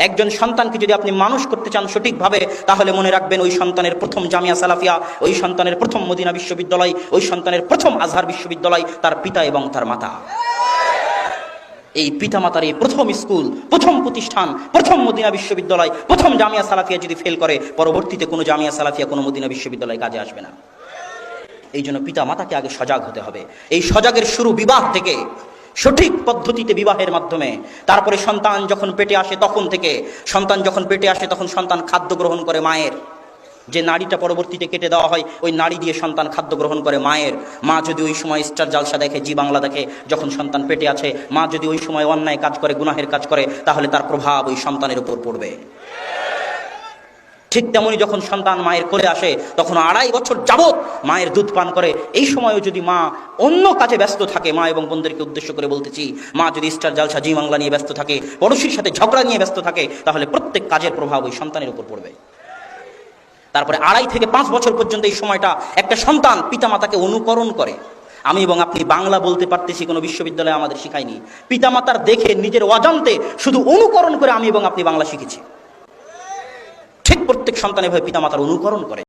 একজন সন্তানকে যদি আপনি মানুষ করতে চান সঠিকভাবে, তাহলে মনে রাখবেন ওই সন্তানের প্রথম জামিয়া সালাফিয়া, ওই সন্তানের প্রথম মদিনা বিশ্ববিদ্যালয়, ওই সন্তানের প্রথম আজহার বিশ্ববিদ্যালয় তার পিতা এবং তার মাতা। এই পিতামাতার এই প্রথম স্কুল, প্রথম প্রতিষ্ঠান, প্রথম মদিনা বিশ্ববিদ্যালয়, প্রথম জামিয়া সালাফিয়া যদি ফেল করে, পরবর্তীতে কোনো জামিয়া সালাফিয়া, কোনো মদিনা বিশ্ববিদ্যালয় কাজে আসবে না। এই জন্য পিতা মাতাকে আগে সজাগ হতে হবে। এই সজাগের শুরু বিবাহ থেকে, সঠিক পদ্ধতিতে বিবাহের মাধ্যমে। তারপরে সন্তান যখন পেটে আসে তখন থেকে, সন্তান যখন পেটে আসে তখন সন্তান খাদ্য গ্রহণ করে মায়ের, যে নাড়িটা পরবর্তীতে কেটে দেওয়া হয় ওই নাড়ি দিয়ে সন্তান খাদ্য গ্রহণ করে মায়ের। মা যদি ওই সময় স্টার জালসা দেখে, জি বাংলা দেখে, যখন সন্তান পেটে আছে, মা যদি ওই সময় অন্যায় কাজ করে, গুনাহের কাজ করে, তাহলে তার প্রভাব ওই সন্তানের উপর পড়বে। ঠিক তেমনি যখন সন্তান মায়ের কোলে আসে তখন 2.5 বছর যাবৎ মায়ের দুধ পান করে, এই সময়ও যদি মা অন্য কাজে ব্যস্ত থাকে, মা এবং বোনদেরকে উদ্দেশ্য করে বলতেছি, মা যদি স্টার জালসা জি বাংলা নিয়ে ব্যস্ত থাকে, পড়োশির সাথে ঝগড়া নিয়ে ব্যস্ত থাকে, তাহলে প্রত্যেক কাজের প্রভাব ওই সন্তানের উপর পড়বে। তারপরে 2.5 থেকে 5 বছর পর্যন্ত এই সময়টা একটা সন্তান পিতামাতাকে অনুকরণ করে। আমি এবং আপনি বাংলা বলতে পারতেছি, কোনো বিশ্ববিদ্যালয়ে আমাদের শিখায়নি। পিতামাতার দেখে নিজের অজান্তে শুধু অনুকরণ করে আমি এবং আপনি বাংলা শিখেছি। ঠিক প্রত্যেক সন্তান এভাবে পিতামাতার অনুকরণ করে।